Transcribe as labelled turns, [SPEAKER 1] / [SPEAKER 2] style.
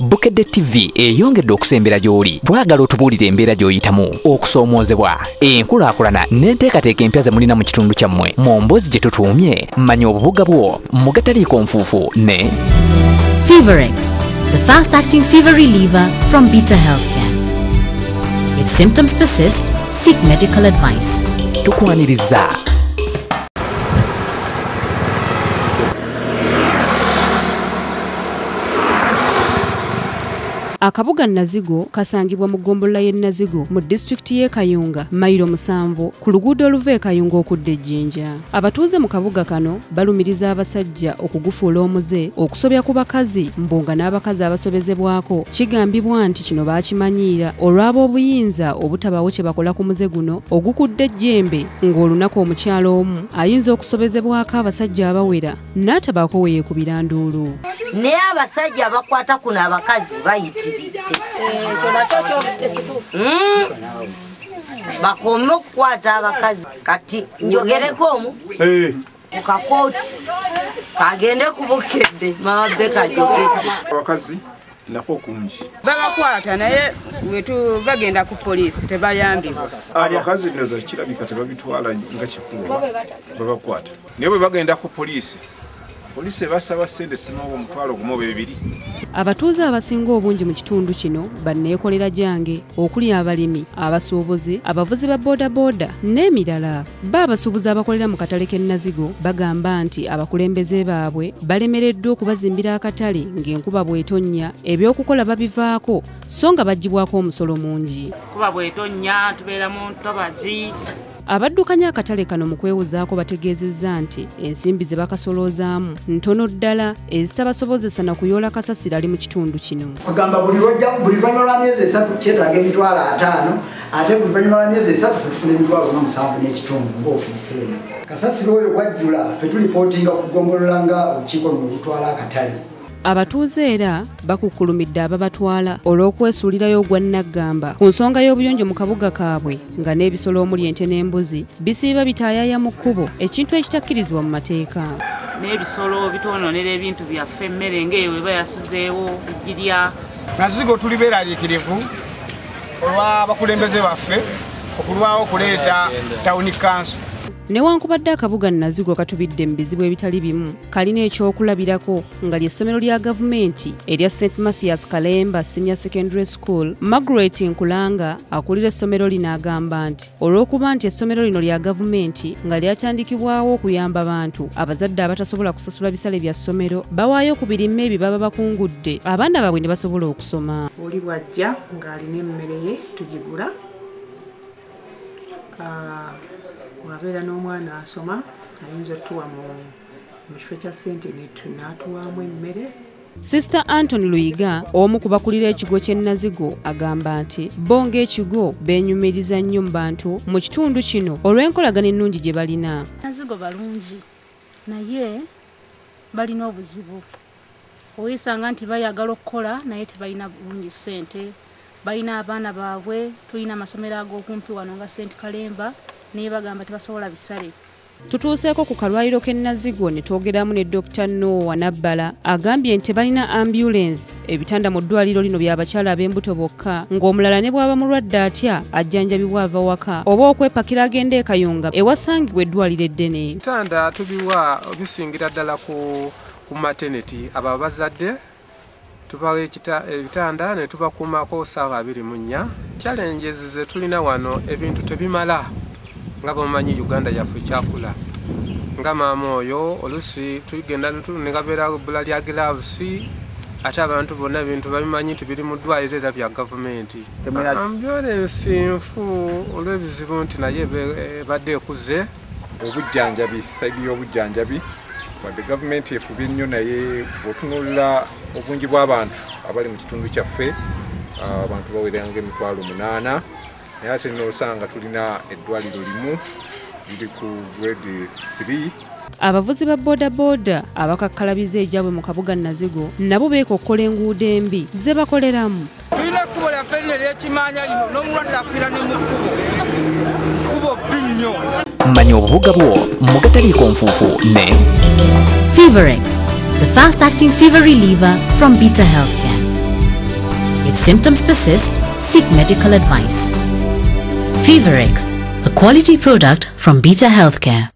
[SPEAKER 1] Bukedde TV eyongedde okusembera gy'oli bwagala otubuulire embeera gy'oyitamu okusoomoozebwa enkulaakulana n'enteekateeka empya ze mulina mu kitundu kyammwe mu mboozi gye tutuumye manya obubuga bwo mu gataliiko nfuufu ne
[SPEAKER 2] Feverex, the fast-acting fever reliever from Beta Healthcare. If symptoms persist, seek medical advice.
[SPEAKER 1] tukwaniriza.
[SPEAKER 3] Akabuga Nazigo kasangibwa mu ggombolola y'e Nazigo mu disitulikiti y'e Kayunga mayiro 7 ku luguudo oluva e Kayunga okudda e Jjinja. Abatuuze mu kabuga kano balumiriza abasajja okugufuula omuze okusobya ku bakazi mbunga n'abakazi abasobezebwako. Kigambibwa nti kino baakimanyiira olw'aba obuyinza obutabaawo kye bakola ku muze guno ogukudde ejjembe ng'olunaku omukyalo omu ayinza okusobezebwako abasajja abawera n'atabaako we yeekubira nduulu.
[SPEAKER 4] Naye abasajja abakwata kuno abakazi bayitiridde bakome okukwata abakazi kati njogereko omu ku kakooti kagende ku Bukedde mawabe kajogedde
[SPEAKER 5] abakazi nako kungi
[SPEAKER 6] babakwata naye wetu bagenda ku poliisi tebayambibwa.
[SPEAKER 5] abakazi ndoza kirabika tebabitwala nga kikulu babakwata naye bwe bagenda ku poliisi basaba ssente simawo omutwalo gumu oba ebiri.
[SPEAKER 3] Abatuuze abasinga obungi mu kitundu kino banneekolera gyange okuli abalimi, abasuubuzi, abavuzi ba boodabooda n'emirala. Abasuubuzi abakolera mu katale k'e Nazigo bagamba nti abakulembeze baabwe balemereddwa okubazimbira akatale ng'enkuba bw'etonnya ebyokukola babivaako so nga baggyibwako omusolo mungi.
[SPEAKER 6] Kuba bw'etonnya tubeera mu ntobazi.
[SPEAKER 3] Abaddukanya akatale kano mu kwewuzaako bategeezezza nti ensimbi ze bakasoloozaamu ntono ddala ezitabasobozesa na kuyoola kasasiro ali mu kitundu kino.
[SPEAKER 7] Bagamba buli luvannyuma lwa myezi 3 kyetaaga emitwalo 5 ate buli luvannyuma lwa myezi 3 tufuna emitwalo 7 n'ekitundu ng'ofiiseemu. Kasasiro oyo bwajjula ffe tulipootinga ku ggombolola nga olukiiko luno lutwala akatale. Abatuuze era bakukkulumidde ababatwala olw'okwesuulirayo ogwa Naggamba ku nsonga y'obuyonjo mu kabuga kaabwe nga n'ebisolo omuli ente n'embuzi bisiiba bitaayaya mu kkubo ekintu ekitakkirizibwa mu mateeka.
[SPEAKER 6] N'ebisolo bitwonoonera ebintu byaffe emmere ng'eyo eba yasuzeewo bijjirya.
[SPEAKER 8] Nazigo tuli beeraliikirivu olw'abakulembeze baffe okulwawo okuleeta tawuni kanso.
[SPEAKER 3] Newankubadde akabuga Nazigo katubidde mu bizibu ebitali bimu kalina ekyokulabirako nga ly'essomero lya gavumenti erya St. Mathias Kalemba Senior Secondary School. Margaret Nkulanga akulira essomero lino agamba nti olw'okuba nti essomero lino lya gavumenti nga lyatandikibwawo okuyamba abantu abazadde abatasobola kusasula bisale bya ssomero bawaayo ku birime ebyo baba bakungudde abaana baabwe ne basobola okusoma.
[SPEAKER 9] Oli bwajja ng'alina emmere ye tugigula. Wabeera n'omwana asoma ayinza otuwa mu kifo kya ssente n'atuwaamu emmere.
[SPEAKER 3] Sister Anthony Luyiga omu ku bakulira ekigo ky'e Nazigo agamba nti bo ng'ekigo beenyumiriza nnyo mu bantu mu kitundu kino olw'enkolagana ennungi gye balina.
[SPEAKER 10] Nazigo balungi naye balina obuzibu. Oyisanga nti bayagala okukola naye tebalina bulungi ssente. Balina abaana baabwe, tulina amasomero ag'okumpi wano nga St. Kalemba naye bagamba tebasobola bisale. Tutuuseeko ku kalwaliro k'e Nazigo ne twogeramu ne Dr. Noah Nabbala agambye nti balina ambulance ebitanda mu ddwaliro lino by'abakyala ab'embuto bokka ng'omulala ne bw'aba mulwadde atya ajjanjabibwa ava waka oba okwepakira agende e Kayunga ewasangibwa eddwaliro eddene.
[SPEAKER 11] Ebitanda tubiwa bisingira ddala ku maternity abo abazadde tubawa ebitanda ne tubakuumako ssaawa 24. Challenges ze tulina wano ebintu tebimala nga bamanyi Uganda yaffe kyakula nga maama oyo olusi tugenda negabeera bbula lya gloves ate abantu bonna ebintu babimanyi nti biri mu ddwaliro era bya gavumenti. Ambulance nfu olw'ebizibu nti naye ebadde ekuze.
[SPEAKER 5] Obujjanjabi saidi y'obujjanjabi wadde gavumenti efubye nnyo naye bw'otunuulira obungi bw'abantu abali mu kitundu kyaffe abantu bawera ng'emitwalo 8 naye ate n'osanga tulina eddwaliro limu liri ku grade 3.
[SPEAKER 3] Abavuzi ba boodabooda abakakkalabiza ejjabwe mu kabuga Nazigo nabo beekokkola enguudo embi ze bakoleramu.
[SPEAKER 8] Tulina ekkubo lyaffe lino ery'ekimaanya lino n'omulwadde afiira ne mu kkubo bbi nnyo.
[SPEAKER 1] Manya obubuga bwo mu gataliiko nfuufu ne
[SPEAKER 2] Feverex, the fast-acting fever reliever from Beta Healthcare. symptoms persist, seek medical advice. Feverex, a quality product from Beta Healthcare.